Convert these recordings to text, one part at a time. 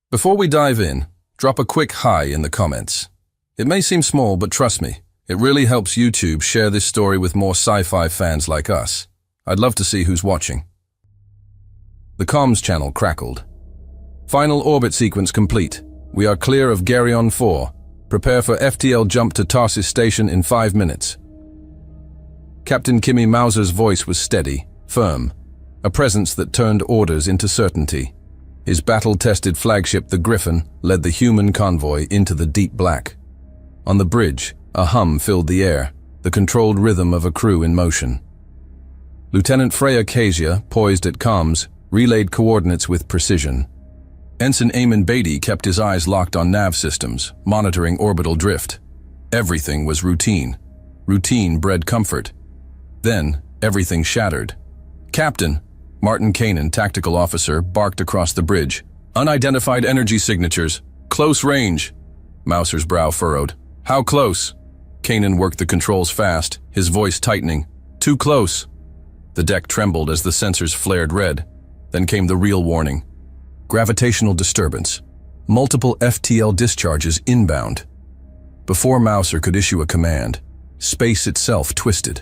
Before we dive in, drop a quick hi in the comments. It may seem small, but trust me, it really helps YouTube share this story with more sci-fi fans like us. I'd love to see who's watching. The comms channel crackled. Final orbit sequence complete. We are clear of Geryon 4. Prepare for FTL jump to Tarsus Station in 5 minutes. Captain Kimmy Mauser's voice was steady, firm, a presence that turned orders into certainty. His battle-tested flagship, the Griffin, led the human convoy into the deep black. On the bridge, a hum filled the air, the controlled rhythm of a crew in motion. Lieutenant Freya Kezia, poised at comms, relayed coordinates with precision. Ensign Eamon Beatty kept his eyes locked on nav systems, monitoring orbital drift. Everything was routine. Routine bred comfort. Then, everything shattered. "Captain," Martin Kanan, tactical officer, barked across the bridge. "Unidentified energy signatures. Close range." Mauser's brow furrowed. "How close?" Kanan worked the controls fast, his voice tightening. "Too close." The deck trembled as the sensors flared red. Then came the real warning. Gravitational disturbance. Multiple FTL discharges inbound. Before Mauser could issue a command, space itself twisted.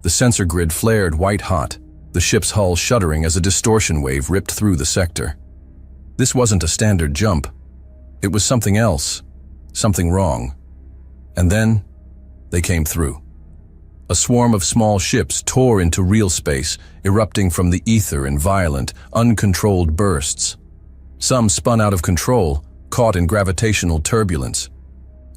The sensor grid flared white-hot, the ship's hull shuddering as a distortion wave ripped through the sector. This wasn't a standard jump. It was something else, something wrong. And then, they came through. A swarm of small ships tore into real space, erupting from the ether in violent, uncontrolled bursts. Some spun out of control, caught in gravitational turbulence.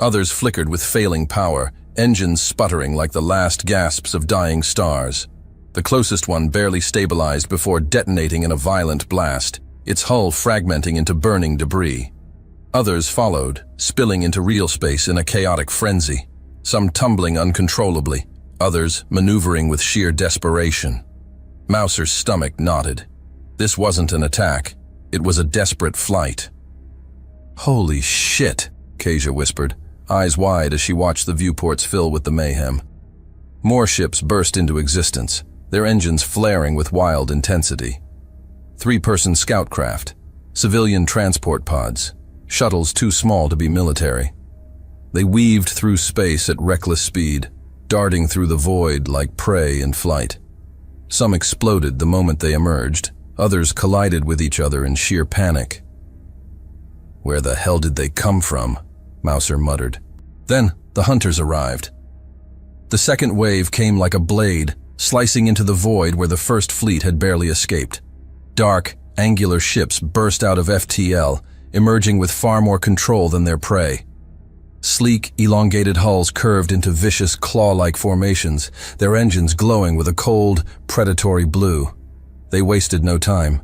Others flickered with failing power, engines sputtering like the last gasps of dying stars. The closest one barely stabilized before detonating in a violent blast, its hull fragmenting into burning debris. Others followed, spilling into real space in a chaotic frenzy, some tumbling uncontrollably, others maneuvering with sheer desperation. Mauser's stomach knotted. This wasn't an attack. It was a desperate flight. "Holy shit," Kezia whispered, eyes wide as she watched the viewports fill with the mayhem. More ships burst into existence, their engines flaring with wild intensity. 3-person scout craft, civilian transport pods, shuttles too small to be military. They weaved through space at reckless speed, darting through the void like prey in flight. Some exploded the moment they emerged, others collided with each other in sheer panic. "Where the hell did they come from?" Mauser muttered. Then the hunters arrived. The second wave came like a blade, slicing into the void where the first fleet had barely escaped. Dark, angular ships burst out of FTL, emerging with far more control than their prey. Sleek, elongated hulls curved into vicious claw-like formations, their engines glowing with a cold, predatory blue. They wasted no time.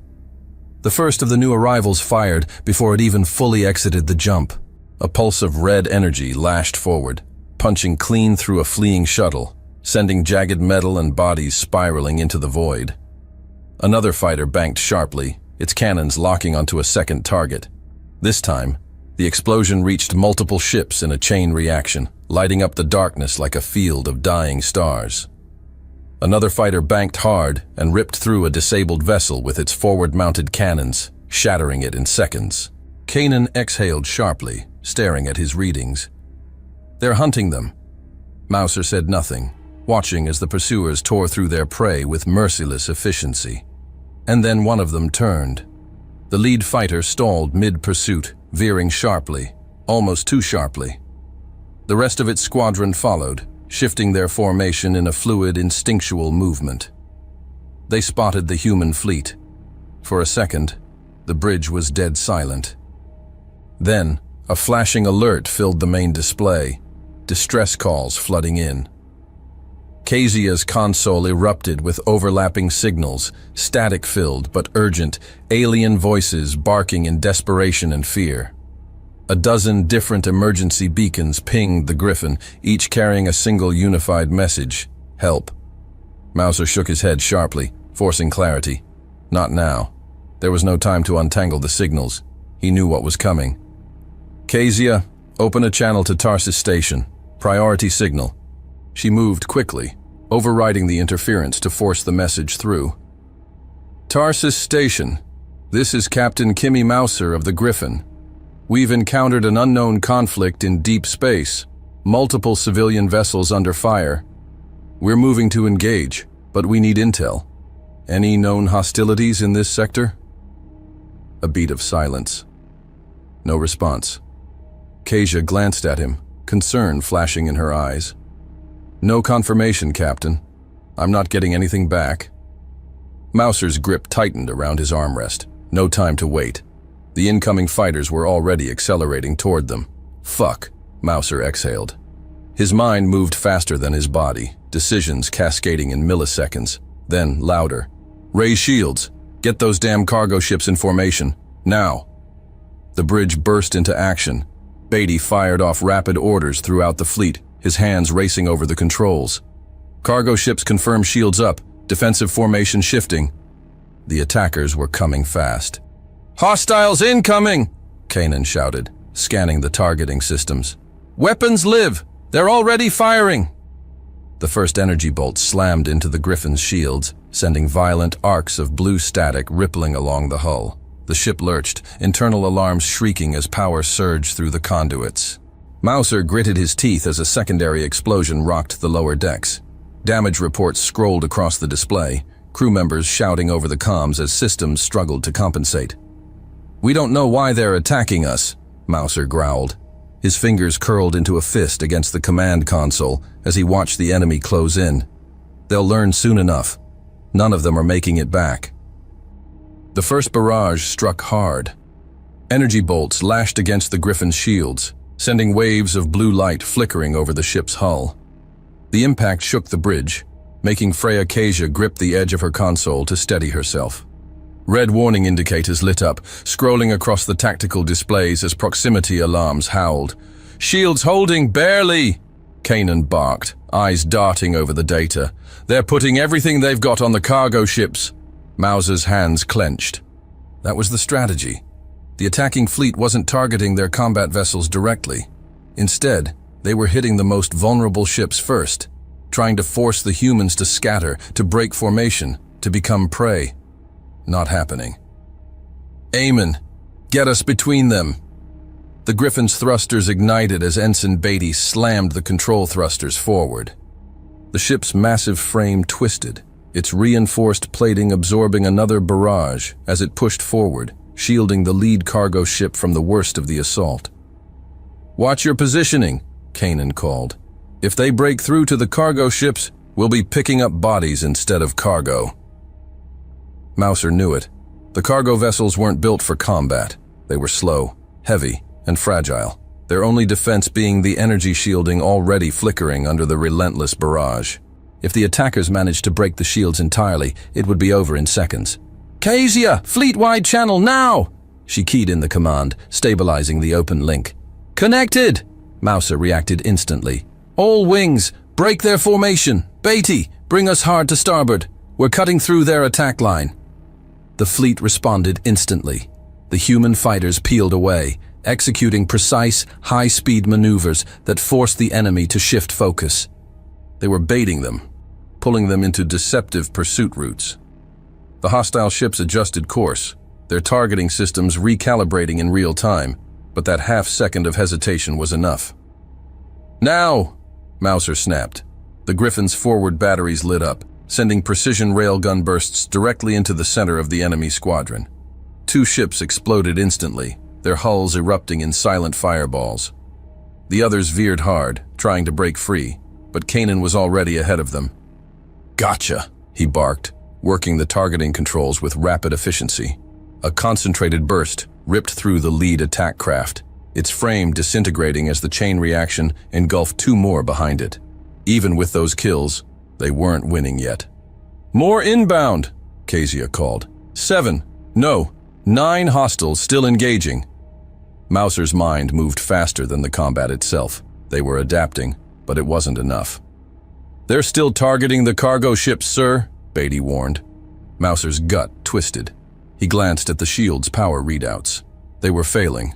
The first of the new arrivals fired before it even fully exited the jump. A pulse of red energy lashed forward, punching clean through a fleeing shuttle, sending jagged metal and bodies spiraling into the void. Another fighter banked sharply, its cannons locking onto a second target. This time, the explosion reached multiple ships in a chain reaction, lighting up the darkness like a field of dying stars. Another fighter banked hard and ripped through a disabled vessel with its forward-mounted cannons, shattering it in seconds. Kanan exhaled sharply, staring at his readings. "They're hunting them." Mauser said nothing, watching as the pursuers tore through their prey with merciless efficiency. And then one of them turned. The lead fighter stalled mid-pursuit, veering sharply, almost too sharply. The rest of its squadron followed, shifting their formation in a fluid, instinctual movement. They spotted the human fleet. For a second, the bridge was dead silent. Then, a flashing alert filled the main display, distress calls flooding in. Kezia's console erupted with overlapping signals, static-filled but urgent, alien voices barking in desperation and fear. A dozen different emergency beacons pinged the Griffin, each carrying a single unified message: help. Mauser shook his head sharply, forcing clarity. Not now. There was no time to untangle the signals. He knew what was coming. "Kezia, open a channel to Tarsus Station. Priority signal." She moved quickly, overriding the interference to force the message through. "Tarsus Station. This is Captain Kimmy Mouser of the Griffin. We've encountered an unknown conflict in deep space, multiple civilian vessels under fire. We're moving to engage, but we need intel. Any known hostilities in this sector? A beat of silence. No response. Kezia glanced at him, concern flashing in her eyes. No confirmation, Captain. I'm not getting anything back. Mouser's grip tightened around his armrest. No time to wait. The incoming fighters were already accelerating toward them. Fuck, Mouser exhaled. His mind moved faster than his body, decisions cascading in milliseconds. Then, louder. Raise shields. Get those damn cargo ships in formation. Now. The bridge burst into action. Beatty fired off rapid orders throughout the fleet, his hands racing over the controls. Cargo ships confirm shields up, defensive formation shifting. The attackers were coming fast. Hostiles incoming! Kanan shouted, scanning the targeting systems. Weapons live! They're already firing! The first energy bolt slammed into the Griffin's shields, sending violent arcs of blue static rippling along the hull. The ship lurched, internal alarms shrieking as power surged through the conduits. Mouser gritted his teeth as a secondary explosion rocked the lower decks. Damage reports scrolled across the display, crew members shouting over the comms as systems struggled to compensate. We don't know why they're attacking us, Mouser growled. His fingers curled into a fist against the command console as he watched the enemy close in. They'll learn soon enough. None of them are making it back. The first barrage struck hard. Energy bolts lashed against the Griffin's shields, sending waves of blue light flickering over the ship's hull. The impact shook the bridge, making Freya Kezia grip the edge of her console to steady herself. Red warning indicators lit up, scrolling across the tactical displays as proximity alarms howled. Shields holding barely! Kanan barked, eyes darting over the data. They're putting everything they've got on the cargo ships. Mouser's hands clenched. That was the strategy. The attacking fleet wasn't targeting their combat vessels directly. Instead, they were hitting the most vulnerable ships first, trying to force the humans to scatter, to break formation, to become prey. Not happening. Amen. Get us between them. The Griffin's thrusters ignited as Ensign Beatty slammed the control thrusters forward. The ship's massive frame twisted, its reinforced plating absorbing another barrage as it pushed forward, shielding the lead cargo ship from the worst of the assault. Watch your positioning, Kanan called. If they break through to the cargo ships, we'll be picking up bodies instead of cargo. Mouser knew it. The cargo vessels weren't built for combat. They were slow, heavy, and fragile, their only defense being the energy shielding already flickering under the relentless barrage. If the attackers managed to break the shields entirely, it would be over in seconds. Kezia, fleet-wide channel now! She keyed in the command, stabilizing the open link. Connected! Mouser reacted instantly. All wings, break their formation. Beatty, bring us hard to starboard. We're cutting through their attack line. The fleet responded instantly. The human fighters peeled away, executing precise, high-speed maneuvers that forced the enemy to shift focus. They were baiting them, pulling them into deceptive pursuit routes. The hostile ships adjusted course, their targeting systems recalibrating in real time, but that half-second of hesitation was enough. Now! Mouser snapped. The Griffin's forward batteries lit up, sending precision railgun bursts directly into the center of the enemy squadron. Two ships exploded instantly, their hulls erupting in silent fireballs. The others veered hard, trying to break free, but Kanan was already ahead of them. Gotcha, he barked, working the targeting controls with rapid efficiency. A concentrated burst ripped through the lead attack craft, its frame disintegrating as the chain reaction engulfed two more behind it. Even with those kills, they weren't winning yet. More inbound, Kezia called. 9 hostiles still engaging. Mouser's mind moved faster than the combat itself. They were adapting, but it wasn't enough. They're still targeting the cargo ships, sir, Beatty warned. Mouser's gut twisted. He glanced at the shield's power readouts. They were failing.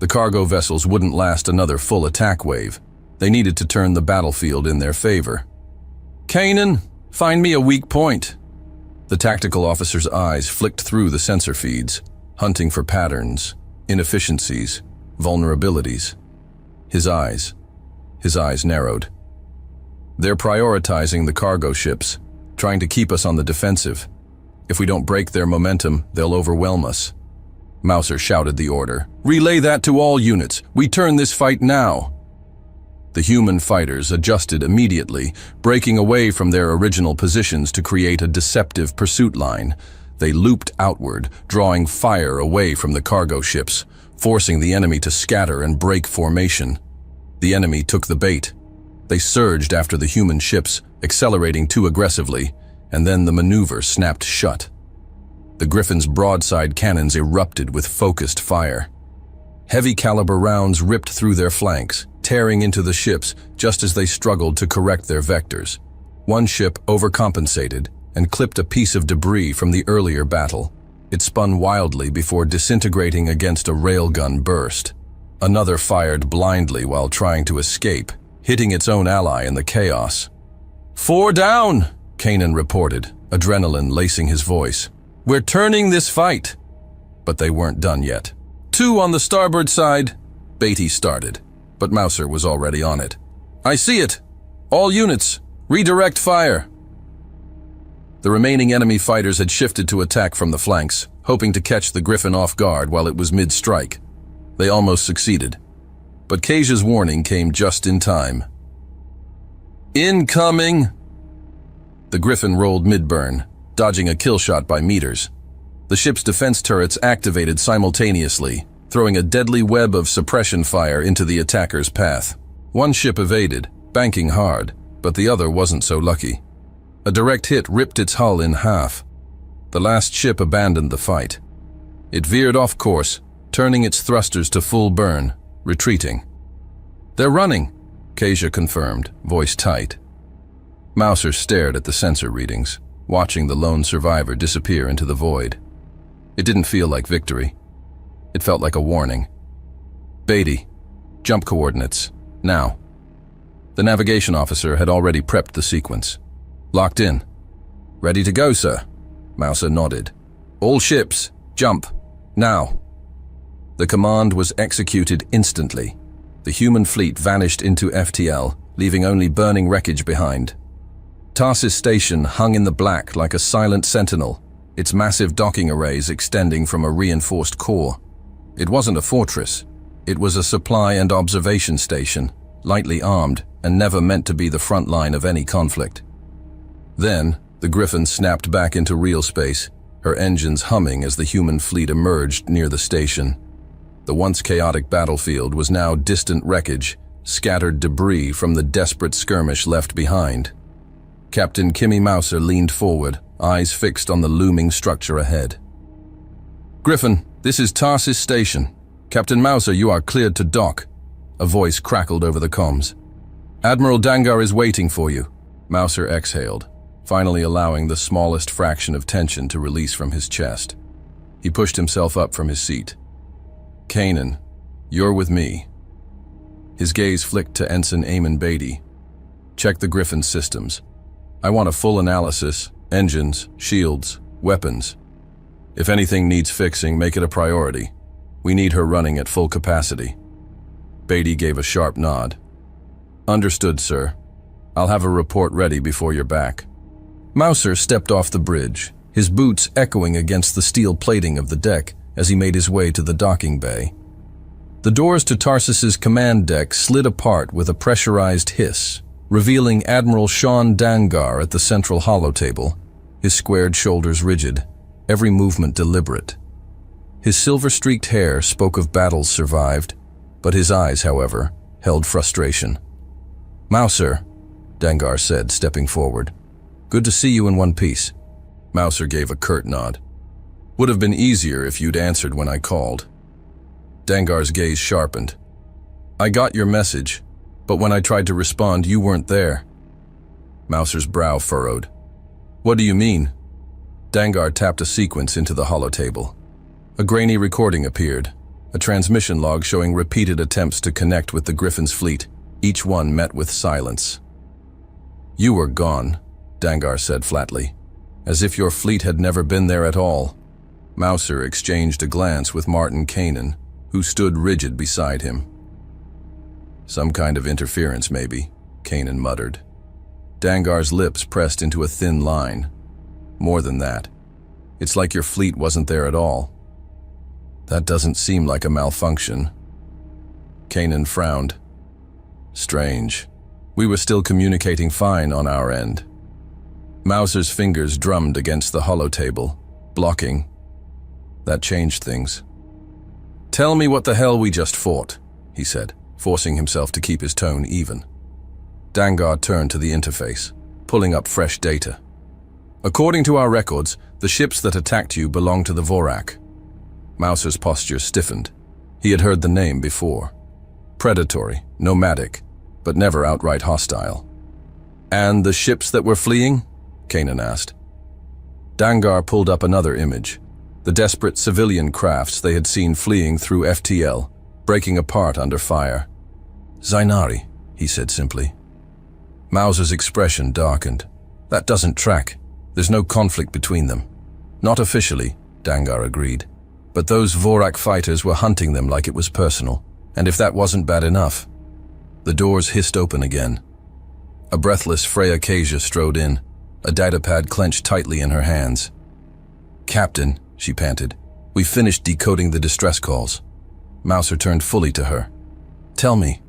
The cargo vessels wouldn't last another full attack wave. They needed to turn the battlefield in their favor. Kanan, find me a weak point. The tactical officer's eyes flicked through the sensor feeds. hunting for patterns, inefficiencies, vulnerabilities. His eyes narrowed. They're prioritizing the cargo ships, trying to keep us on the defensive. If we don't break their momentum, they'll overwhelm us. Mouser shouted the order. Relay that to all units. We turn this fight now. The human fighters adjusted immediately, breaking away from their original positions to create a deceptive pursuit line. They looped outward, drawing fire away from the cargo ships, forcing the enemy to scatter and break formation. The enemy took the bait. They surged after the human ships, accelerating too aggressively, and then the maneuver snapped shut. The Griffin's broadside cannons erupted with focused fire. Heavy caliber rounds ripped through their flanks, tearing into the ships just as they struggled to correct their vectors. One ship overcompensated and clipped a piece of debris from the earlier battle. It spun wildly before disintegrating against a railgun burst. Another fired blindly while trying to escape, hitting its own ally in the chaos. 4 down, Kanan reported, adrenaline lacing his voice. We're turning this fight. But they weren't done yet. 2 on the starboard side, Beatty started, but Mouser was already on it. I see it. All units, redirect fire. The remaining enemy fighters had shifted to attack from the flanks, hoping to catch the Griffin off guard while it was mid-strike. They almost succeeded. But Kasia's warning came just in time. Incoming! The Griffin rolled mid-burn, dodging a kill shot by meters. The ship's defense turrets activated simultaneously, throwing a deadly web of suppression fire into the attacker's path. One ship evaded, banking hard, but the other wasn't so lucky. A direct hit ripped its hull in half. The last ship abandoned the fight. It veered off course, turning its thrusters to full burn, retreating. They're running, Kasia confirmed, voice tight. Mouser stared at the sensor readings, watching the lone survivor disappear into the void. It didn't feel like victory. It felt like a warning. Beatty, jump coordinates, now. The navigation officer had already prepped the sequence. Locked in. Ready to go, sir. Mouser nodded. All ships, jump, now. The command was executed instantly. The human fleet vanished into FTL, leaving only burning wreckage behind. Tarsis Station hung in the black like a silent sentinel, its massive docking arrays extending from a reinforced core. It wasn't a fortress. It was a supply and observation station, lightly armed and never meant to be the front line of any conflict. Then, the Griffin snapped back into real space, her engines humming as the human fleet emerged near the station. The once chaotic battlefield was now distant wreckage, scattered debris from the desperate skirmish left behind. Captain Kimmy Mouser leaned forward, eyes fixed on the looming structure ahead. Griffin, this is Tarsis Station. Captain Mouser, you are cleared to dock. A voice crackled over the comms. Admiral Dangar is waiting for you. Mouser exhaled, finally allowing the smallest fraction of tension to release from his chest. He pushed himself up from his seat. Kanan, you're with me. His gaze flicked to Ensign Eamon Beatty. Check the Griffin's systems. I want a full analysis, engines, shields, weapons. If anything needs fixing, make it a priority. We need her running at full capacity. Beatty gave a sharp nod. Understood, sir. I'll have a report ready before you're back. Mouser stepped off the bridge, his boots echoing against the steel plating of the deck as he made his way to the docking bay. The doors to Tarsis's command deck slid apart with a pressurized hiss, revealing Admiral Sean Dangar at the central holotable, his squared shoulders rigid, every movement deliberate. His silver-streaked hair spoke of battles survived, but his eyes, however, held frustration. Mouser, Dangar said, stepping forward. Good to see you in one piece. Mouser gave a curt nod. Would have been easier if you'd answered when I called. Dangar's gaze sharpened. I got your message, but when I tried to respond, you weren't there. Mouser's brow furrowed. What do you mean? Dangar tapped a sequence into the holotable. A grainy recording appeared, a transmission log showing repeated attempts to connect with the Griffin's fleet, each one met with silence. You were gone, Dangar said flatly, as if your fleet had never been there at all. Mouser exchanged a glance with Martin Kanan, who stood rigid beside him. Some kind of interference, maybe, Kanan muttered. Dangar's lips pressed into a thin line. More than that. It's like your fleet wasn't there at all. That doesn't seem like a malfunction. Kanan frowned. Strange. We were still communicating fine on our end. Mouser's fingers drummed against the holotable, blocking. That changed things. Tell me what the hell we just fought, he said, forcing himself to keep his tone even. Dangar turned to the interface, pulling up fresh data. According to our records, the ships that attacked you belong to the Vorak. Mouser's posture stiffened. He had heard the name before. Predatory, nomadic, but never outright hostile. And the ships that were fleeing? Kanan asked. Dangar pulled up another image. The desperate civilian crafts they had seen fleeing through FTL, breaking apart under fire. Zainari, he said simply. Mouser's expression darkened. That doesn't track. There's no conflict between them. Not officially, Dangar agreed. But those Vorak fighters were hunting them like it was personal. And if that wasn't bad enough... The doors hissed open again. A breathless Freya Kasia strode in, a datapad clenched tightly in her hands. Captain, she panted, we finished decoding the distress calls. Mouser turned fully to her. Tell me.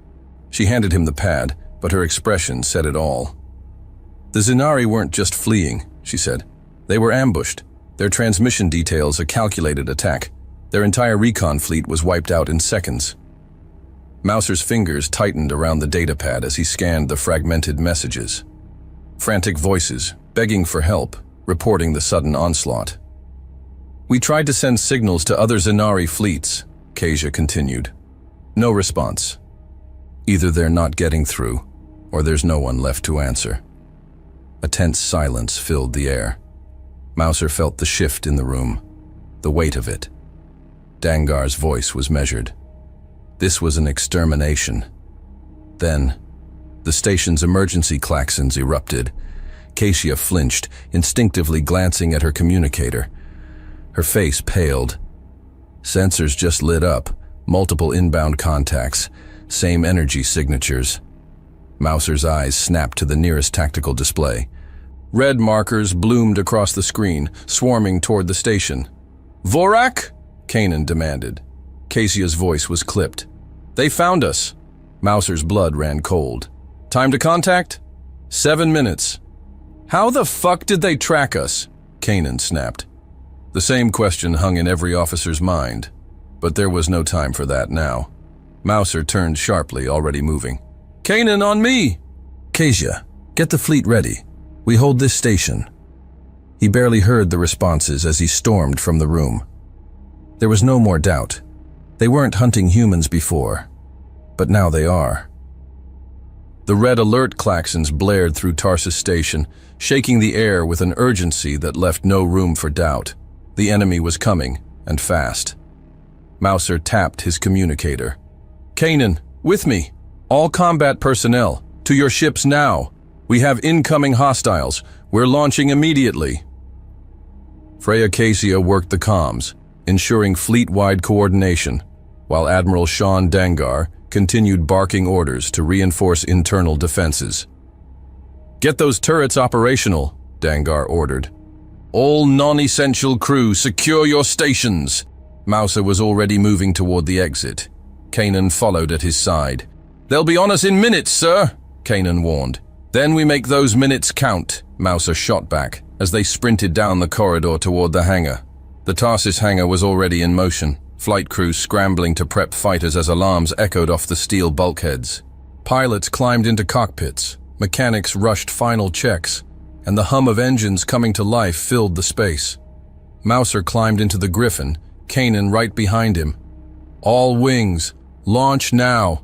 She handed him the pad, but her expression said it all. The Zinari weren't just fleeing, she said. They were ambushed. Their transmission details a calculated attack. Their entire recon fleet was wiped out in seconds. Mouser's fingers tightened around the datapad as he scanned the fragmented messages. Frantic voices, begging for help, reporting the sudden onslaught. We tried to send signals to other Zinari fleets, Kasia continued. No response. Either they're not getting through, or there's no one left to answer. A tense silence filled the air. Mouser felt the shift in the room, the weight of it. Dangar's voice was measured. This was an extermination. Then, the station's emergency klaxons erupted. Kasia flinched, instinctively glancing at her communicator. Her face paled. Sensors just lit up, multiple inbound contacts, same energy signatures. Mouser's eyes snapped to the nearest tactical display. Red markers bloomed across the screen, swarming toward the station. Vorak? Kanan demanded. Kasia's voice was clipped. They found us. Mouser's blood ran cold. Time to contact? 7 minutes. How the fuck did they track us? Kanan snapped. The same question hung in every officer's mind, but there was no time for that now. Mouser turned sharply, already moving. Kanan, on me! Kasia, get the fleet ready. We hold this station. He barely heard the responses as he stormed from the room. There was no more doubt. They weren't hunting humans before, but now they are. The red alert klaxons blared through Tarsus Station, shaking the air with an urgency that left no room for doubt. The enemy was coming, and fast. Mouser tapped his communicator. Kanan, with me. All combat personnel, to your ships now. We have incoming hostiles. We're launching immediately. Freya Kasia worked the comms, ensuring fleet-wide coordination, while Admiral Sean Dangar continued barking orders to reinforce internal defenses. Get those turrets operational, Dangar ordered. All non-essential crew, secure your stations. Mouser was already moving toward the exit. Kanan followed at his side. They'll be on us in minutes, sir, Kanan warned. Then we make those minutes count, Mouser shot back, as they sprinted down the corridor toward the hangar. The Tarsus hangar was already in motion, flight crews scrambling to prep fighters as alarms echoed off the steel bulkheads. Pilots climbed into cockpits, mechanics rushed final checks, and the hum of engines coming to life filled the space. Mouser climbed into the Griffin, Kanan right behind him. All wings, launch now.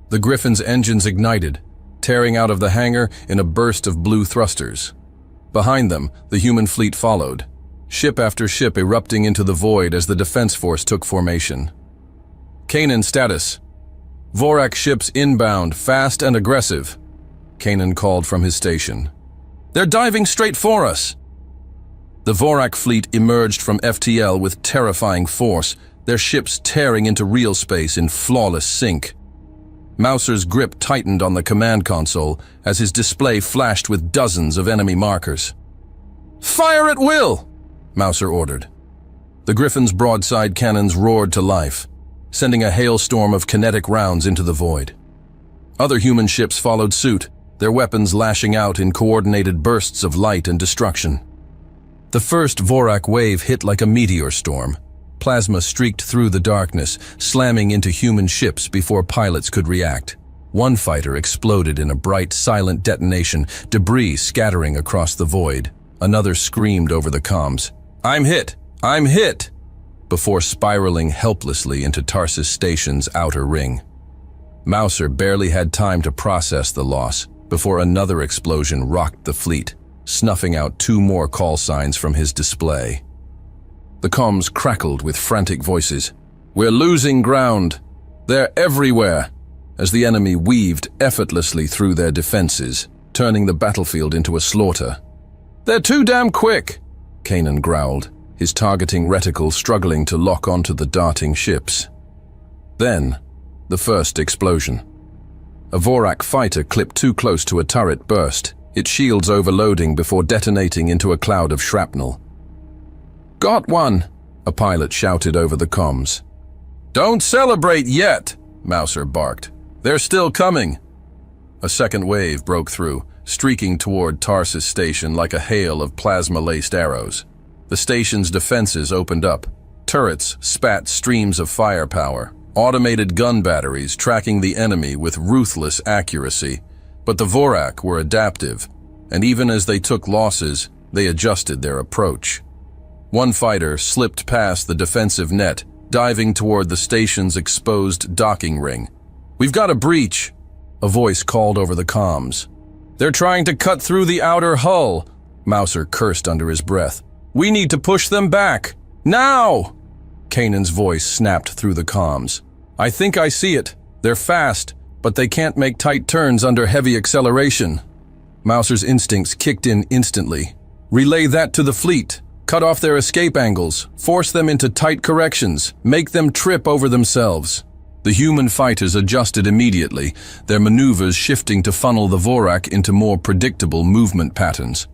The Griffin's engines ignited, tearing out of the hangar in a burst of blue thrusters. Behind them, the human fleet followed, ship after ship erupting into the void as the defense force took formation. Kanan status. Vorak ships inbound, fast and aggressive. Kanan called from his station. They're diving straight for us. The Vorak fleet emerged from FTL with terrifying force, their ships tearing into real space in flawless sync. Mouser's grip tightened on the command console as his display flashed with dozens of enemy markers. "Fire at will!" Mouser ordered. The Griffin's broadside cannons roared to life, sending a hailstorm of kinetic rounds into the void. Other human ships followed suit, their weapons lashing out in coordinated bursts of light and destruction. The first Vorak wave hit like a meteor storm. Plasma streaked through the darkness, slamming into human ships before pilots could react. One fighter exploded in a bright, silent detonation, debris scattering across the void. Another screamed over the comms, "I'm hit! I'm hit!" before spiraling helplessly into Tarsus Station's outer ring. Mouser barely had time to process the loss before another explosion rocked the fleet, snuffing out 2 more call signs from his display. The comms crackled with frantic voices. "We're losing ground. They're everywhere," as the enemy weaved effortlessly through their defenses, turning the battlefield into a slaughter. "They're too damn quick," Kanan growled, his targeting reticle struggling to lock onto the darting ships. Then, the first explosion. A Vorak fighter clipped too close to a turret burst, its shields overloading before detonating into a cloud of shrapnel. "Got one," a pilot shouted over the comms. "Don't celebrate yet," Mouser barked. "They're still coming." A second wave broke through, streaking toward Tarsus Station like a hail of plasma-laced arrows. The station's defenses opened up. Turrets spat streams of firepower, automated gun batteries tracking the enemy with ruthless accuracy. But the Vorak were adaptive, and even as they took losses, they adjusted their approach. One fighter slipped past the defensive net, diving toward the station's exposed docking ring. "We've got a breach," a voice called over the comms. "They're trying to cut through the outer hull," Mouser cursed under his breath. "We need to push them back. Now!" Kanan's voice snapped through the comms. "I think I see it. They're fast, but they can't make tight turns under heavy acceleration." Mouser's instincts kicked in instantly. "Relay that to the fleet. Cut off their escape angles, force them into tight corrections, make them trip over themselves." The human fighters adjusted immediately, their maneuvers shifting to funnel the Vorak into more predictable movement patterns.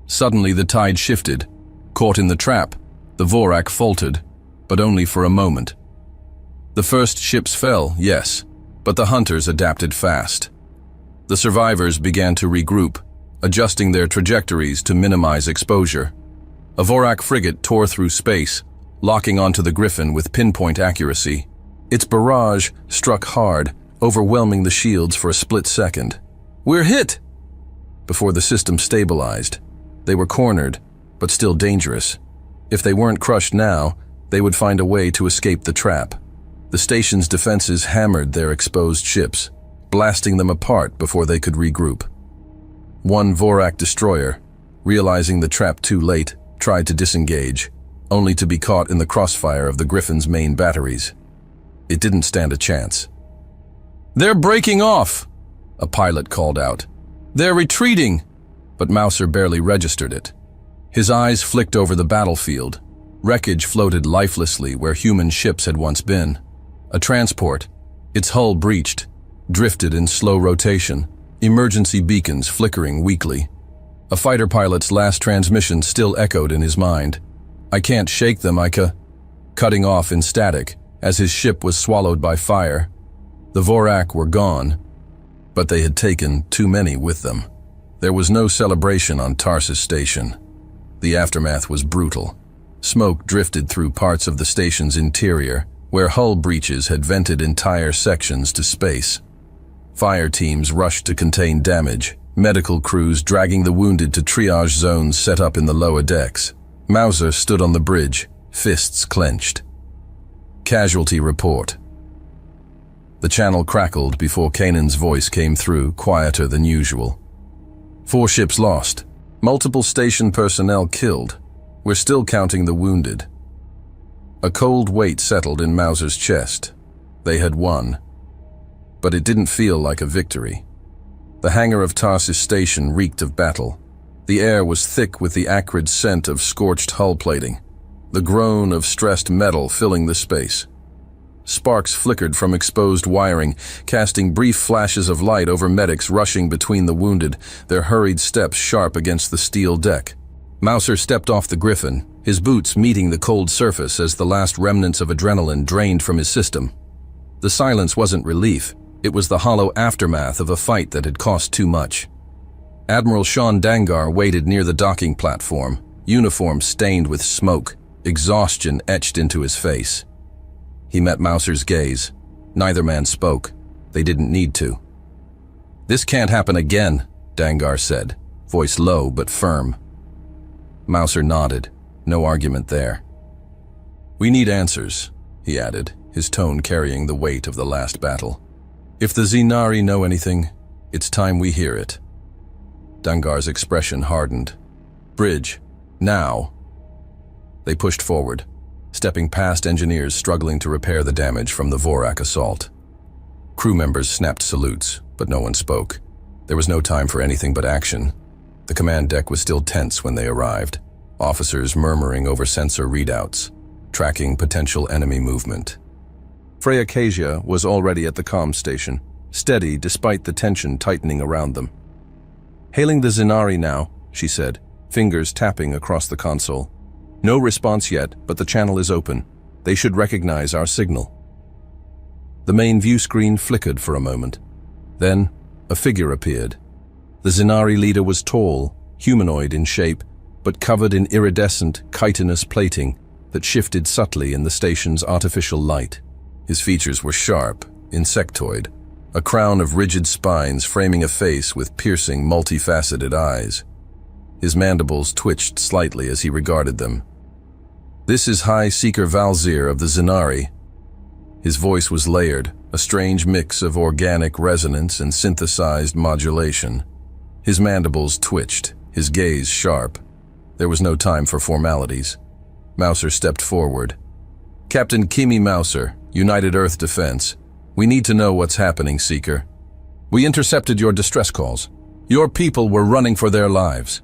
Suddenly the tide shifted. Caught in the trap, the Vorak faltered, but only for a moment. The first ships fell, yes, but the hunters adapted fast. The survivors began to regroup, adjusting their trajectories to minimize exposure. A Vorak frigate tore through space, locking onto the Griffin with pinpoint accuracy. Its barrage struck hard, overwhelming the shields for a split second. "We're hit!" Before the system stabilized, they were cornered, but still dangerous. If they weren't crushed now, they would find a way to escape the trap. The station's defenses hammered their exposed ships, blasting them apart before they could regroup. One Vorak destroyer, realizing the trap too late, tried to disengage, only to be caught in the crossfire of the Griffin's main batteries. It didn't stand a chance. "They're breaking off," a pilot called out. "They're retreating," but Mouser barely registered it. His eyes flicked over the battlefield. Wreckage floated lifelessly where human ships had once been. A transport, its hull breached, drifted in slow rotation, emergency beacons flickering weakly. A fighter pilot's last transmission still echoed in his mind. "I can't shake them, Ika," cutting off in static as his ship was swallowed by fire. The Vorak were gone, but they had taken too many with them. There was no celebration on Tarsus Station. The aftermath was brutal. Smoke drifted through parts of the station's interior, where hull breaches had vented entire sections to space. Fire teams rushed to contain damage, medical crews dragging the wounded to triage zones set up in the lower decks. Mouser stood on the bridge, fists clenched. Casualty report. The channel crackled before Kanan's voice came through, quieter than usual. 4 ships lost. Multiple station personnel killed. We're still counting the wounded. A cold weight settled in Mouser's chest. They had won. But it didn't feel like a victory. The hangar of Tarsus Station reeked of battle. The air was thick with the acrid scent of scorched hull plating, the groan of stressed metal filling the space. Sparks flickered from exposed wiring, casting brief flashes of light over medics rushing between the wounded, their hurried steps sharp against the steel deck. Mouser stepped off the Griffin, his boots meeting the cold surface as the last remnants of adrenaline drained from his system. The silence wasn't relief, it was the hollow aftermath of a fight that had cost too much. Admiral Sean Dangar waited near the docking platform, uniform stained with smoke, exhaustion etched into his face. He met Mouser's gaze. Neither man spoke. They didn't need to. "This can't happen again," Dangar said, voice low but firm. Mouser nodded. No argument there. "We need answers," he added, his tone carrying the weight of the last battle. "If the Zinari know anything, it's time we hear it." Dangar's expression hardened. "Bridge. Now." They pushed forward, stepping past engineers struggling to repair the damage from the Vorak assault. Crew members snapped salutes, but no one spoke. There was no time for anything but action. The command deck was still tense when they arrived, officers murmuring over sensor readouts, tracking potential enemy movement. Freya Kasia was already at the comm station, steady despite the tension tightening around them. "Hailing the Zinari now," she said, fingers tapping across the console. "No response yet, but the channel is open. They should recognize our signal." The main view screen flickered for a moment. Then, a figure appeared. The Zinari leader was tall, humanoid in shape, but covered in iridescent, chitinous plating that shifted subtly in the station's artificial light. His features were sharp, insectoid, a crown of rigid spines framing a face with piercing, multifaceted eyes. His mandibles twitched slightly as he regarded them. "This is High Seeker Valzir of the Zinari." His voice was layered, a strange mix of organic resonance and synthesized modulation. His mandibles twitched, his gaze sharp. There was no time for formalities. Mouser stepped forward. "Captain Kimi Mouser, United Earth Defense. We need to know what's happening, Seeker. We intercepted your distress calls. Your people were running for their lives."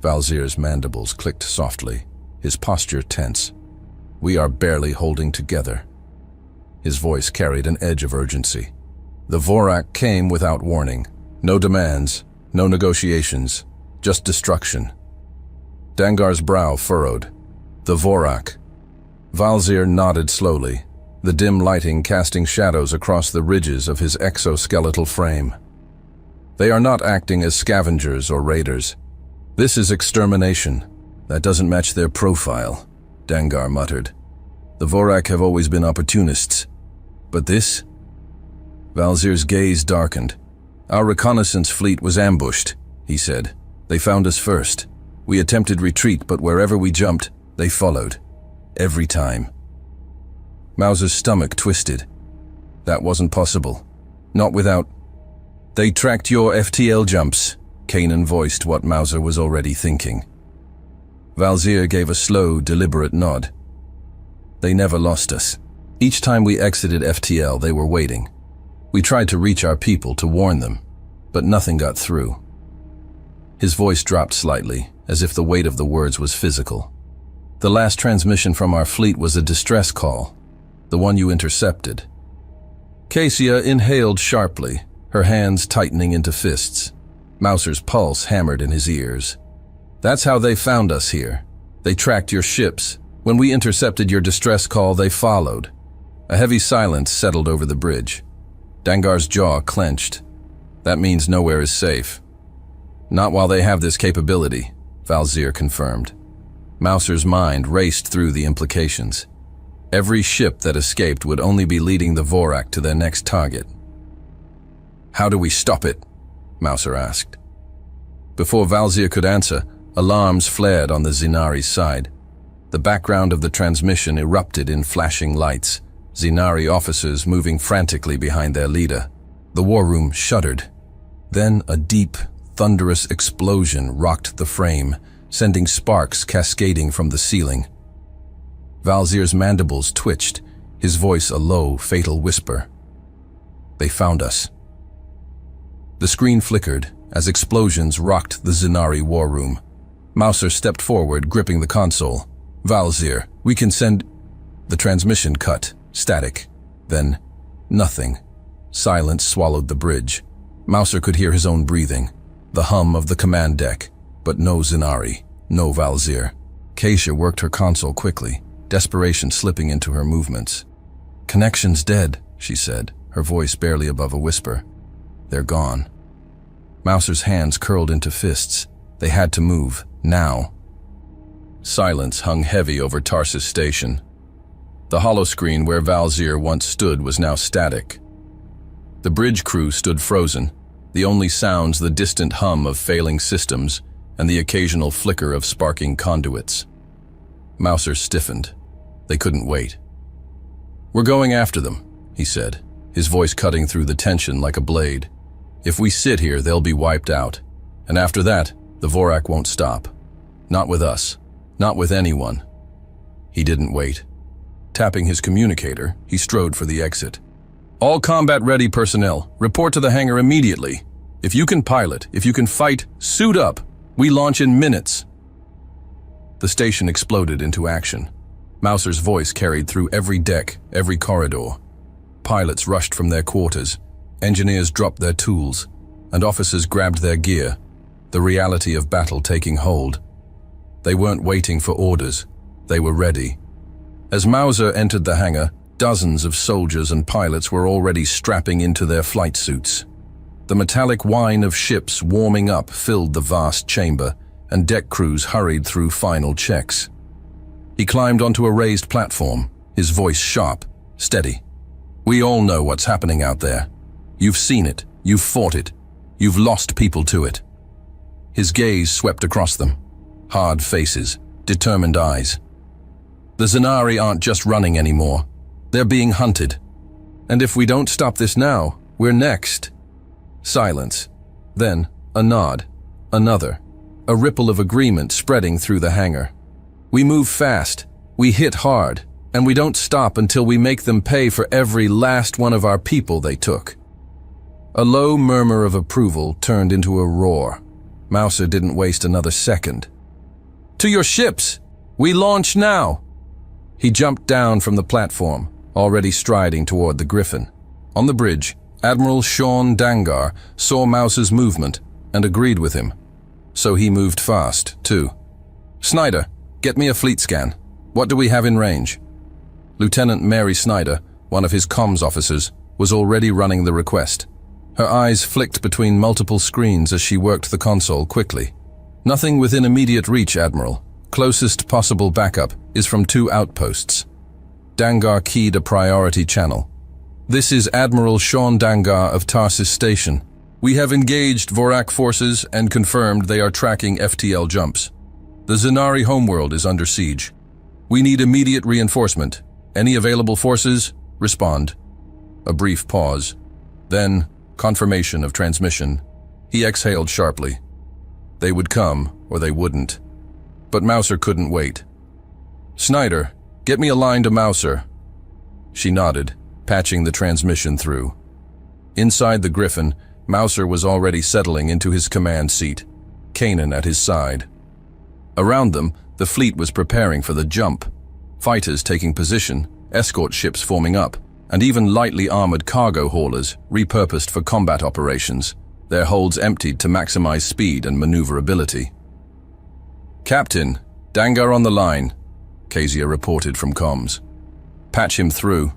Valzir's mandibles clicked softly, his posture tense. "We are barely holding together." His voice carried an edge of urgency. The Vorak came without warning. No demands, no negotiations, just destruction. Dangar's brow furrowed. "The Vorak." Valzir nodded slowly, the dim lighting casting shadows across the ridges of his exoskeletal frame. "They are not acting as scavengers or raiders. This is extermination. That doesn't match their profile," Dangar muttered. "The Vorak have always been opportunists. But this?" Valzir's gaze darkened. "Our reconnaissance fleet was ambushed," he said. "They found us first. We attempted retreat, but wherever we jumped, they followed. Every time." Mouser's stomach twisted. That wasn't possible. Not without... "They tracked your FTL jumps," Kanan voiced what Mouser was already thinking. Valzir gave a slow, deliberate nod. "They never lost us. Each time we exited FTL, they were waiting. We tried to reach our people to warn them, but nothing got through." His voice dropped slightly, as if the weight of the words was physical. "The last transmission from our fleet was a distress call, the one you intercepted." Kasia inhaled sharply, her hands tightening into fists. Mouser's pulse hammered in his ears. "That's how they found us here. They tracked your ships. When we intercepted your distress call, they followed." A heavy silence settled over the bridge. Dangar's jaw clenched. "That means nowhere is safe." "Not while they have this capability," Valzir confirmed. Mouser's mind raced through the implications. Every ship that escaped would only be leading the Vorak to their next target. "How do we stop it?" Mouser asked. Before Valzir could answer, alarms flared on the Zinari's side. The background of the transmission erupted in flashing lights, Zinari officers moving frantically behind their leader. The war room shuddered. Then a deep, thunderous explosion rocked the frame, sending sparks cascading from the ceiling. Valzir's mandibles twitched, his voice a low, fatal whisper. "They found us." The screen flickered, as explosions rocked the Zenari war room. Mouser stepped forward, gripping the console. "Valzir, we can send—" The transmission cut, static. Then, nothing. Silence swallowed the bridge. Mouser could hear his own breathing, the hum of the command deck, but no Zenari, no Valzir. Keisha worked her console quickly, desperation slipping into her movements. "Connection's dead," she said, her voice barely above a whisper. "They're gone." Mouser's hands curled into fists. They had to move, now. Silence hung heavy over Tarsus Station. The holoscreen where Valzir once stood was now static. The bridge crew stood frozen, the only sounds the distant hum of failing systems and the occasional flicker of sparking conduits. Mouser stiffened. They couldn't wait. "We're going after them," he said, his voice cutting through the tension like a blade. "If we sit here, they'll be wiped out. And after that, the Vorak won't stop. Not with us. Not with anyone." He didn't wait. Tapping his communicator, he strode for the exit. "All combat-ready personnel, report to the hangar immediately. If you can pilot, if you can fight, suit up. We launch in minutes." The station exploded into action. Mouser's voice carried through every deck, every corridor. Pilots rushed from their quarters, engineers dropped their tools, and officers grabbed their gear, the reality of battle taking hold. They weren't waiting for orders. They were ready. As Mouser entered the hangar, dozens of soldiers and pilots were already strapping into their flight suits. The metallic whine of ships warming up filled the vast chamber, and deck crews hurried through final checks. He climbed onto a raised platform, his voice sharp, steady. "We all know what's happening out there. You've seen it, you've fought it, you've lost people to it." His gaze swept across them. Hard faces, determined eyes. The Zenari aren't just running anymore. They're being hunted. And if we don't stop this now, we're next. Silence. Then, a nod. Another. A ripple of agreement spreading through the hangar. "We move fast. We hit hard. And we don't stop until we make them pay for every last one of our people they took." A low murmur of approval turned into a roar. Mouser didn't waste another second. "To your ships! We launch now!" He jumped down from the platform, already striding toward the Griffin. On the bridge, Admiral Sean Dangar saw Mouser's movement and agreed with him. So he moved fast, too. "Snyder, get me a fleet scan. What do we have in range?" Lieutenant Mary Snyder, one of his comms officers, was already running the request. Her eyes flicked between multiple screens as she worked the console quickly. "Nothing within immediate reach, Admiral. Closest possible backup is from 2 outposts." Dangar keyed a priority channel. "This is Admiral Sean Dangar of Tarsus Station. We have engaged Vorak forces and confirmed they are tracking FTL jumps. The Zenari homeworld is under siege. We need immediate reinforcement. Any available forces? Respond." A brief pause. Then, confirmation of transmission. He exhaled sharply. They would come, or they wouldn't. But Mouser couldn't wait. "Snyder, get me a line to Mouser." She nodded, patching the transmission through. Inside the Griffin, Mouser was already settling into his command seat, Kanan at his side. Around them, the fleet was preparing for the jump. Fighters taking position, escort ships forming up, and even lightly armored cargo haulers repurposed for combat operations, their holds emptied to maximize speed and maneuverability. "Captain, Dangar on the line," Kezia reported from comms. "Patch him through."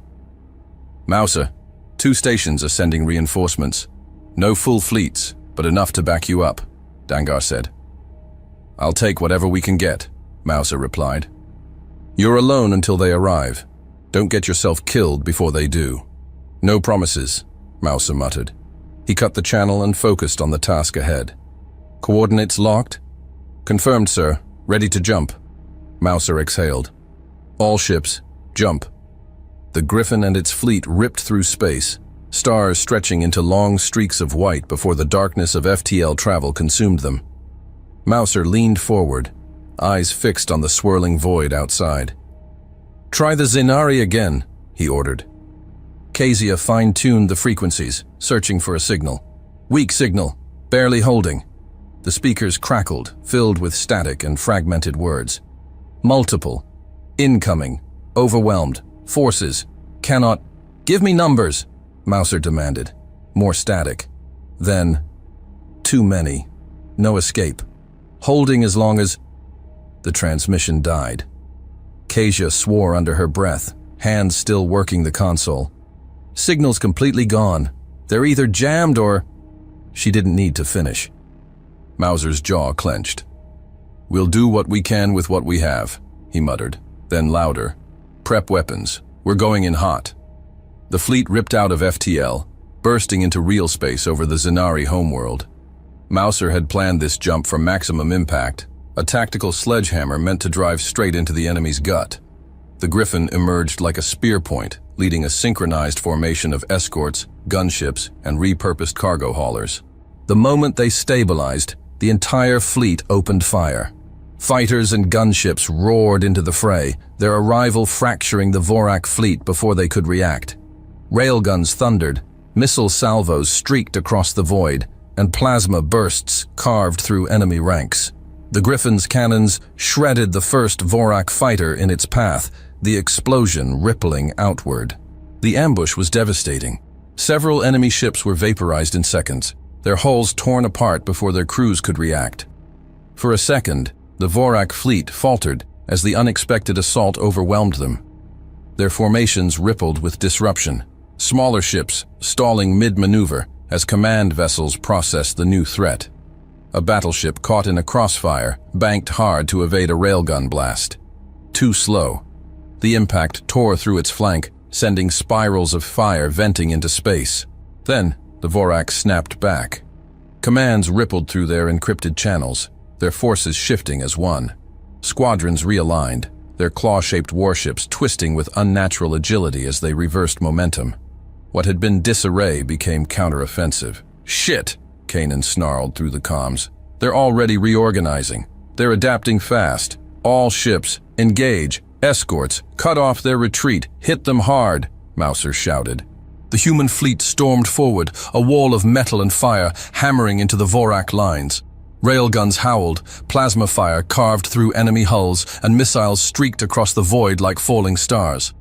"Mouser, 2 stations are sending reinforcements. No full fleets, but enough to back you up," Dangar said. "I'll take whatever we can get," Mouser replied. "You're alone until they arrive. Don't get yourself killed before they do." "No promises," Mouser muttered. He cut the channel and focused on the task ahead. "Coordinates locked?" "Confirmed, sir. Ready to jump." Mouser exhaled. "All ships, jump." The Griffin and its fleet ripped through space, stars stretching into long streaks of white before the darkness of FTL travel consumed them. Mouser leaned forward, eyes fixed on the swirling void outside. "Try the Zenari again," he ordered. Kezia fine-tuned the frequencies, searching for a signal. "Weak signal. Barely holding. The speakers crackled, filled with static and fragmented words. Multiple. Incoming. Overwhelmed. Forces. Cannot. Give me numbers, Mouser demanded. More static. Then, too many. No escape. Holding as long as... The transmission died. Kasia swore under her breath, hands still working the console. Signal's completely gone. They're either jammed or... She didn't need to finish. Mouser's jaw clenched. We'll do what we can with what we have, he muttered, then louder. Prep weapons. We're going in hot. The fleet ripped out of FTL, bursting into real space over the Zenari homeworld. Mouser had planned this jump for maximum impact, a tactical sledgehammer meant to drive straight into the enemy's gut. The Griffin emerged like a spear point, leading a synchronized formation of escorts, gunships, and repurposed cargo haulers. The moment they stabilized, the entire fleet opened fire. Fighters and gunships roared into the fray, their arrival fracturing the Vorak fleet before they could react. Railguns thundered, missile salvos streaked across the void, and plasma bursts carved through enemy ranks. The Griffin's cannons shredded the first Vorak fighter in its path, the explosion rippling outward. The ambush was devastating. Several enemy ships were vaporized in seconds, their hulls torn apart before their crews could react. For a second, the Vorak fleet faltered as the unexpected assault overwhelmed them. Their formations rippled with disruption, smaller ships stalling mid-maneuver as command vessels processed the new threat. A battleship caught in a crossfire banked hard to evade a railgun blast. Too slow. The impact tore through its flank, sending spirals of fire venting into space. Then, the Vorak snapped back. Commands rippled through their encrypted channels, their forces shifting as one. Squadrons realigned, their claw-shaped warships twisting with unnatural agility as they reversed momentum. What had been disarray became counteroffensive. Shit! Kanan snarled through the comms. They're already reorganizing. They're adapting fast. All ships, engage. Escorts, cut off their retreat. Hit them hard, Mouser shouted. The human fleet stormed forward, a wall of metal and fire hammering into the Vorak lines. Railguns howled, plasma fire carved through enemy hulls, and missiles streaked across the void like falling stars.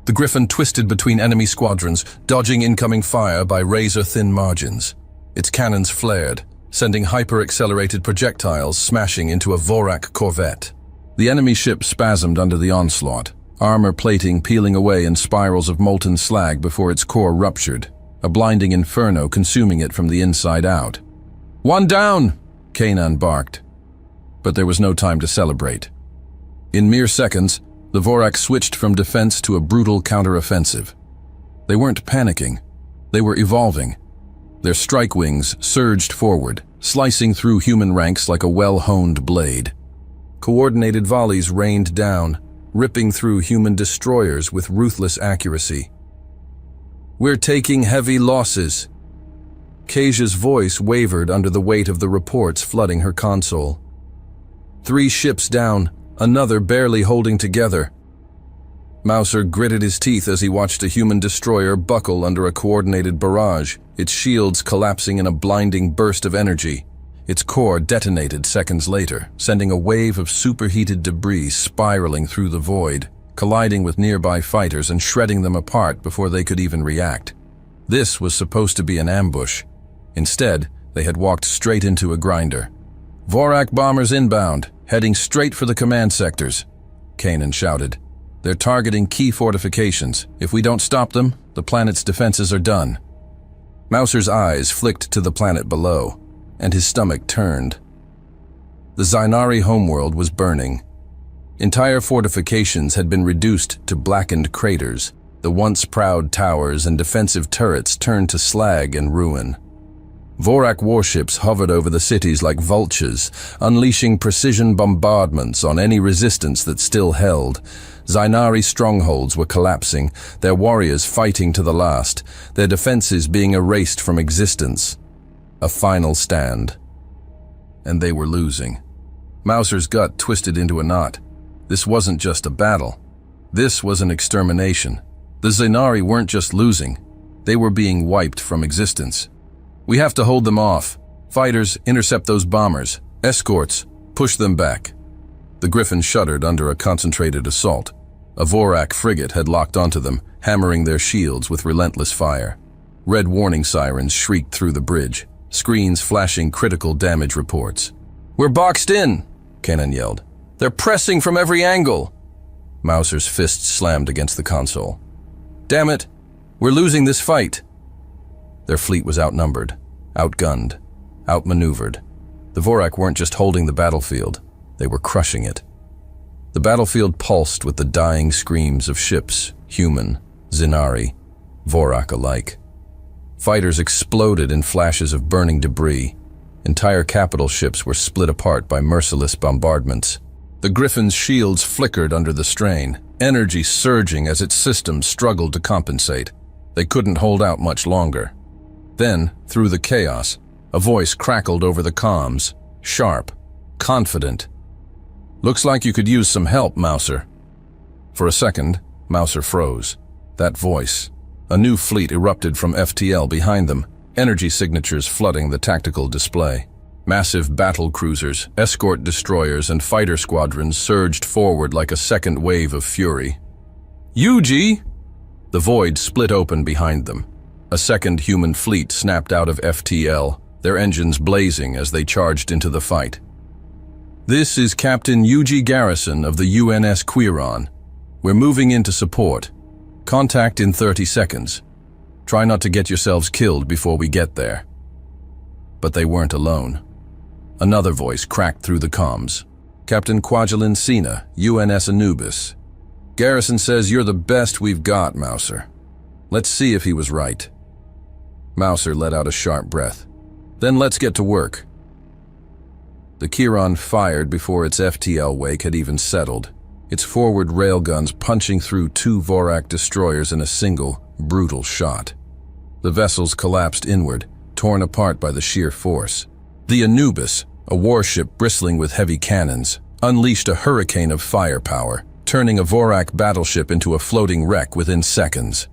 The Griffin twisted between enemy squadrons, dodging incoming fire by razor-thin margins. Its cannons flared, sending hyper-accelerated projectiles smashing into a Vorak corvette. The enemy ship spasmed under the onslaught, armor plating peeling away in spirals of molten slag before its core ruptured, a blinding inferno consuming it from the inside out. "One down!" Kanan barked. But there was no time to celebrate. In mere seconds, the Vorak switched from defense to a brutal counteroffensive. They weren't panicking. They were evolving. Their strike wings surged forward, slicing through human ranks like a well-honed blade. Coordinated volleys rained down, ripping through human destroyers with ruthless accuracy. "We're taking heavy losses." Kasia's voice wavered under the weight of the reports flooding her console. 3 ships down, another barely holding together. Mouser gritted his teeth as he watched a human destroyer buckle under a coordinated barrage, its shields collapsing in a blinding burst of energy. Its core detonated seconds later, sending a wave of superheated debris spiraling through the void, colliding with nearby fighters and shredding them apart before they could even react. This was supposed to be an ambush. Instead, they had walked straight into a grinder. "Vorak bombers inbound, heading straight for the command sectors," Kanan shouted. "They're targeting key fortifications. If we don't stop them, the planet's defenses are done." Mouser's eyes flicked to the planet below, and his stomach turned. The Zainari homeworld was burning. Entire fortifications had been reduced to blackened craters, the once proud towers and defensive turrets turned to slag and ruin. Vorak warships hovered over the cities like vultures, unleashing precision bombardments on any resistance that still held. Zainari strongholds were collapsing, their warriors fighting to the last, their defenses being erased from existence. A final stand. And they were losing. Mouser's gut twisted into a knot. This wasn't just a battle. This was an extermination. The Zainari weren't just losing. They were being wiped from existence. "We have to hold them off," Fighters, intercept those bombers. Escorts, push them back. The Griffin shuddered under a concentrated assault. A Vorak frigate had locked onto them, hammering their shields with relentless fire. Red warning sirens shrieked through the bridge, screens flashing critical damage reports. "We're boxed in," Kanan yelled. "They're pressing from every angle." Mouser's fists slammed against the console. "Damn it, we're losing this fight." Their fleet was outnumbered, outgunned, outmaneuvered. The Vorak weren't just holding the battlefield, they were crushing it. The battlefield pulsed with the dying screams of ships, human, Zinari, Vorak alike. Fighters exploded in flashes of burning debris. Entire capital ships were split apart by merciless bombardments. The Griffin's shields flickered under the strain, energy surging as its systems struggled to compensate. They couldn't hold out much longer. Then, through the chaos, a voice crackled over the comms, sharp, confident. "Looks like you could use some help, Mouser." For a second, Mouser froze. That voice. A new fleet erupted from FTL behind them, energy signatures flooding the tactical display. Massive battle cruisers, escort destroyers, and fighter squadrons surged forward like a second wave of fury. "Yuji!" The void split open behind them. A second human fleet snapped out of FTL, their engines blazing as they charged into the fight. "This is Captain Yuji Garrison of the UNS Quiron. We're moving in to support. Contact in 30 seconds. Try not to get yourselves killed before we get there." But they weren't alone. Another voice cracked through the comms. "Captain Kwajalein Sina, UNS Anubis. Garrison says you're the best we've got, Mouser. Let's see if he was right." Mouser let out a sharp breath. "Then let's get to work." The Quiron fired before its FTL wake had even settled, its forward railguns punching through 2 Vorak destroyers in a single, brutal shot. The vessels collapsed inward, torn apart by the sheer force. The Anubis, a warship bristling with heavy cannons, unleashed a hurricane of firepower, turning a Vorak battleship into a floating wreck within seconds.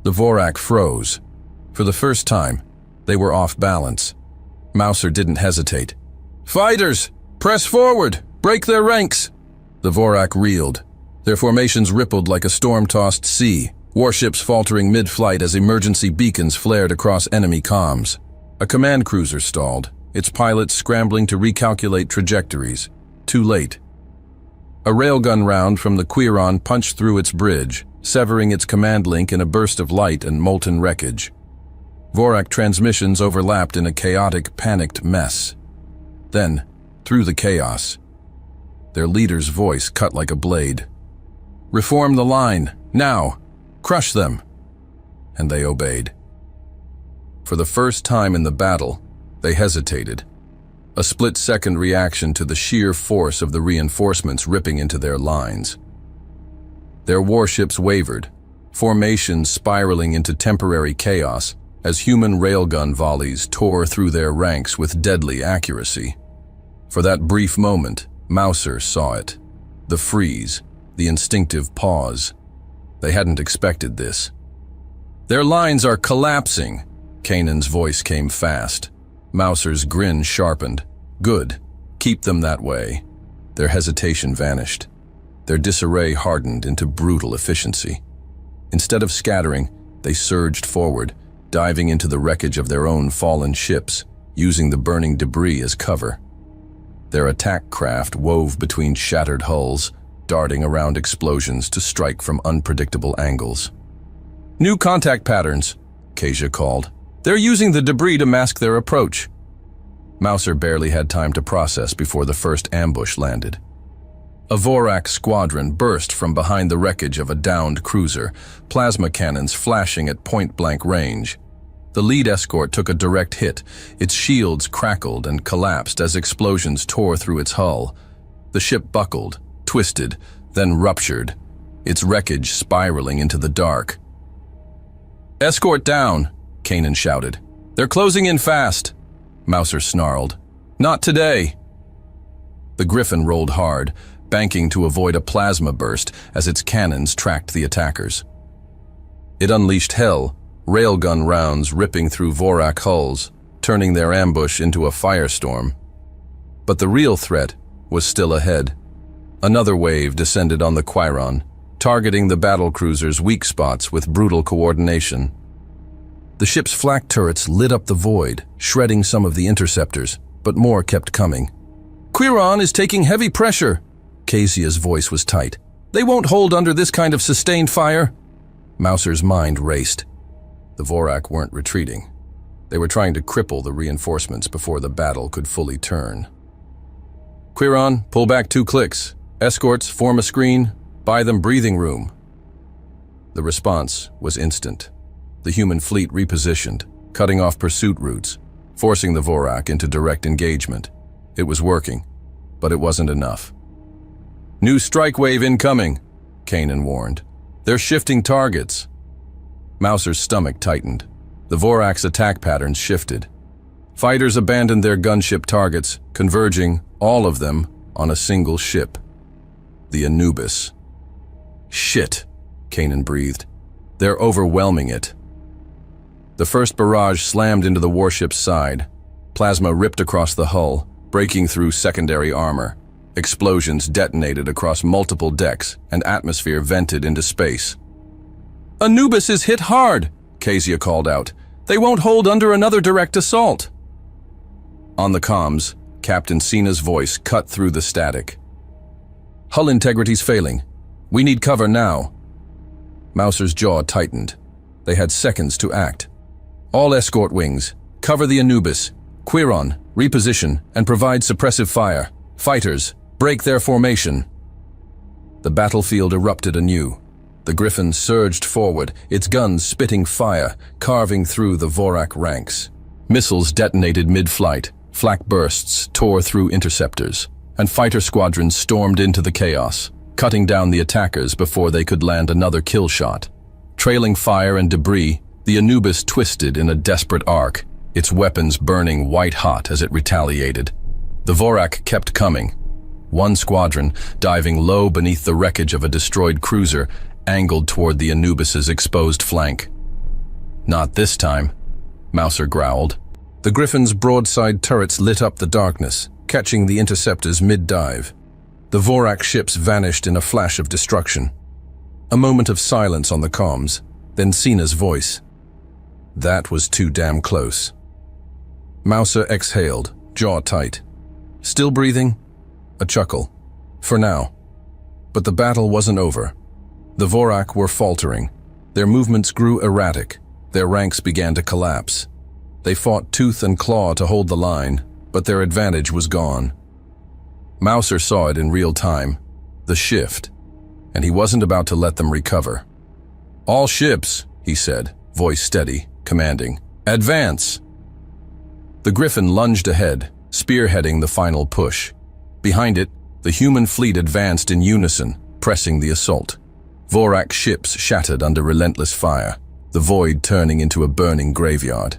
The Vorak froze. For the first time, they were off balance. Mouser didn't hesitate. "Fighters, press forward! Break their ranks!" The Vorak reeled. Their formations rippled like a storm-tossed sea, warships faltering mid-flight as emergency beacons flared across enemy comms. A command cruiser stalled, its pilots scrambling to recalculate trajectories. Too late. A railgun round from the Quiron punched through its bridge, severing its command link in a burst of light and molten wreckage. Vorak transmissions overlapped in a chaotic, panicked mess. Then, through the chaos, their leader's voice cut like a blade. "Reform the line, now! Crush them!" And they obeyed. For the first time in the battle, they hesitated. A split-second reaction to the sheer force of the reinforcements ripping into their lines. Their warships wavered, formations spiraling into temporary chaos as human railgun volleys tore through their ranks with deadly accuracy. For that brief moment, Mouser saw it. The freeze, the instinctive pause. They hadn't expected this. "Their lines are collapsing," Kanan's voice came fast. Mouser's grin sharpened. "Good. Keep them that way." Their hesitation vanished. Their disarray hardened into brutal efficiency. Instead of scattering, they surged forward, diving into the wreckage of their own fallen ships, using the burning debris as cover. Their attack craft wove between shattered hulls, darting around explosions to strike from unpredictable angles. "New contact patterns," Kezia called. "They're using the debris to mask their approach." Mouser barely had time to process before the first ambush landed. A Vorak squadron burst from behind the wreckage of a downed cruiser, plasma cannons flashing at point-blank range. The lead escort took a direct hit. Its shields crackled and collapsed as explosions tore through its hull. The ship buckled, twisted, then ruptured, its wreckage spiraling into the dark. "Escort down!" Kanan shouted. "They're closing in fast!" Mouser snarled. "Not today!" The Griffin rolled hard, banking to avoid a plasma burst as its cannons tracked the attackers. It unleashed hell, railgun rounds ripping through Vorak hulls, turning their ambush into a firestorm. But the real threat was still ahead. Another wave descended on the Quiron, targeting the battlecruiser's weak spots with brutal coordination. The ship's flak turrets lit up the void, shredding some of the interceptors, but more kept coming. "Quiron is taking heavy pressure." Kezia's voice was tight. "They won't hold under this kind of sustained fire." Mouser's mind raced. The Vorak weren't retreating. They were trying to cripple the reinforcements before the battle could fully turn. "Quiron, pull back 2 clicks. Escorts, form a screen. Buy them breathing room." The response was instant. The human fleet repositioned, cutting off pursuit routes, forcing the Vorak into direct engagement. It was working, but it wasn't enough. "New strike wave incoming," Kanan warned. "They're shifting targets." Mouser's stomach tightened. The Vorak's attack patterns shifted. Fighters abandoned their gunship targets, converging, all of them, on a single ship. The Anubis. "Shit," Kanan breathed. "They're overwhelming it." The first barrage slammed into the warship's side. Plasma ripped across the hull, breaking through secondary armor. Explosions detonated across multiple decks, and atmosphere vented into space. "Anubis is hit hard," Kezia called out. "They won't hold under another direct assault." On the comms, Captain Cena's voice cut through the static. "Hull integrity's failing. We need cover now." Mouser's jaw tightened. They had seconds to act. "All escort wings, cover the Anubis. Quiron, reposition and provide suppressive fire. Fighters, break their formation." The battlefield erupted anew. The Griffin surged forward, its guns spitting fire, carving through the Vorak ranks. Missiles detonated mid-flight, flak bursts tore through interceptors, and fighter squadrons stormed into the chaos, cutting down the attackers before they could land another kill shot. Trailing fire and debris, the Anubis twisted in a desperate arc, its weapons burning white-hot as it retaliated. The Vorak kept coming. One squadron, diving low beneath the wreckage of a destroyed cruiser, angled toward the Anubis's exposed flank. "Not this time," Mouser growled. The Griffin's broadside turrets lit up the darkness, catching the interceptors mid-dive. The Vorak ships vanished in a flash of destruction. A moment of silence on the comms, then Cena's voice. "That was too damn close." Mouser exhaled, jaw tight. "Still breathing?" A chuckle. "For now." But the battle wasn't over. The Vorak were faltering. Their movements grew erratic. Their ranks began to collapse. They fought tooth and claw to hold the line, but their advantage was gone. Mouser saw it in real time, the shift, and he wasn't about to let them recover. "All ships," he said, voice steady, commanding. "Advance!" The Griffin lunged ahead, spearheading the final push. Behind it, the human fleet advanced in unison, pressing the assault. Vorak ships shattered under relentless fire, the void turning into a burning graveyard.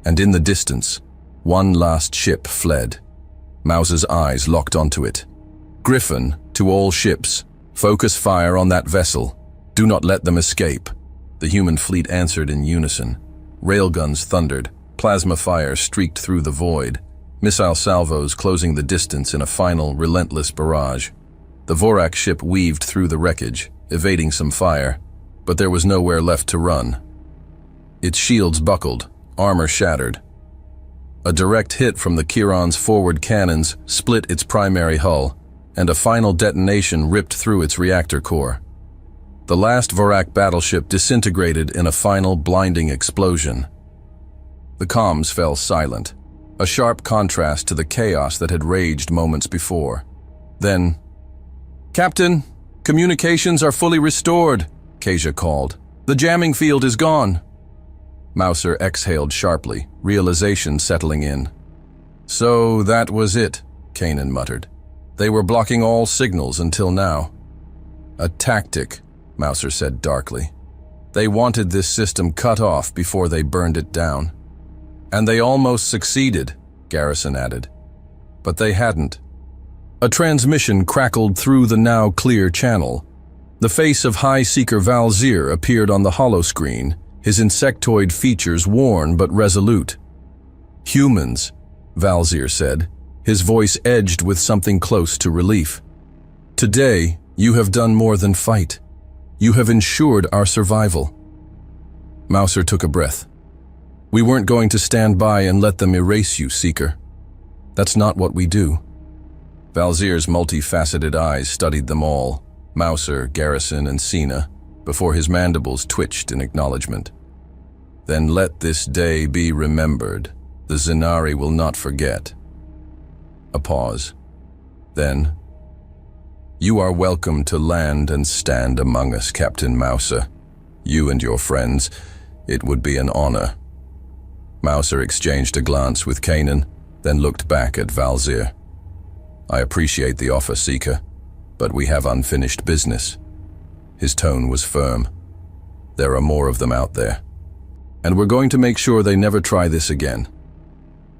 And in the distance, one last ship fled. Mouser's eyes locked onto it. "Griffin, to all ships, focus fire on that vessel. Do not let them escape." The human fleet answered in unison. Railguns thundered, plasma fire streaked through the void, missile salvos closing the distance in a final, relentless barrage. The Vorak ship weaved through the wreckage, evading some fire, but there was nowhere left to run. Its shields buckled, armor shattered. A direct hit from the Quiron's forward cannons split its primary hull, and a final detonation ripped through its reactor core. The last Vorak battleship disintegrated in a final blinding explosion. The comms fell silent, a sharp contrast to the chaos that had raged moments before. Then, "Captain, communications are fully restored," Kezia called. "The jamming field is gone." Mouser exhaled sharply, realization settling in. "So that was it," Kanan muttered. "They were blocking all signals until now." "A tactic," Mouser said darkly. "They wanted this system cut off before they burned it down." "And they almost succeeded," Garrison added. "But they hadn't." A transmission crackled through the now clear channel. The face of High Seeker Valzir appeared on the holoscreen, his insectoid features worn but resolute. Humans, Valzir said, his voice edged with something close to relief. Today, you have done more than fight. You have ensured our survival. Mouser took a breath. We weren't going to stand by and let them erase you, Seeker. That's not what we do. Valzir's multifaceted eyes studied them all, Mouser, Garrison, and Cena, before his mandibles twitched in acknowledgement. Then let this day be remembered. The Zenari will not forget. A pause. Then, you are welcome to land and stand among us, Captain Mouser. You and your friends, it would be an honor. Mouser exchanged a glance with Kanan, then looked back at Valzir. I appreciate the offer, Seeker, but we have unfinished business. His tone was firm. There are more of them out there, and we're going to make sure they never try this again.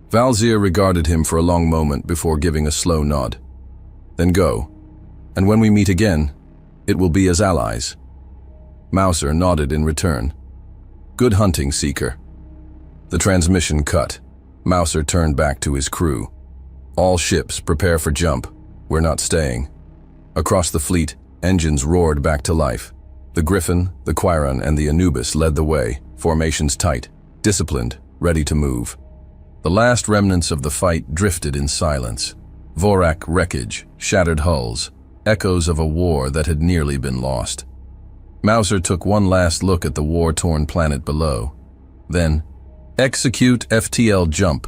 Valzir regarded him for a long moment before giving a slow nod. Then go, and when we meet again, it will be as allies. Mouser nodded in return. Good hunting, Seeker. The transmission cut. Mouser turned back to his crew. All ships, prepare for jump. We're not staying. Across the fleet, engines roared back to life. The Griffin, the Quiron, and the Anubis led the way, formations tight, disciplined, ready to move. The last remnants of the fight drifted in silence. Vorak wreckage, shattered hulls, echoes of a war that had nearly been lost. Mouser took one last look at the war-torn planet below. Then, execute FTL jump.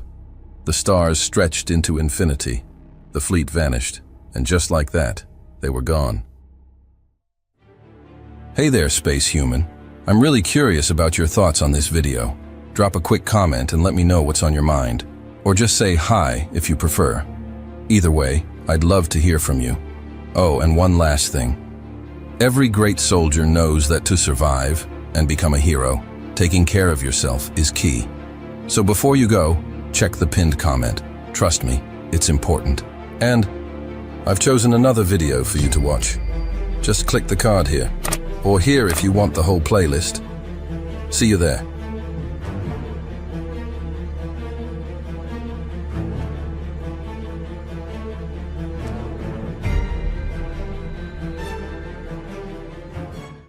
The stars stretched into infinity. The fleet vanished, and just like that, they were gone. Hey there, space human. I'm really curious about your thoughts on this video. Drop a quick comment and let me know what's on your mind. Or just say hi if you prefer. Either way, I'd love to hear from you. Oh, and one last thing. Every great soldier knows that to survive and become a hero, taking care of yourself is key. So before you go, check the pinned comment. Trust me, it's important. And I've chosen another video for you to watch. Just click the card here, or here if you want the whole playlist. See you there.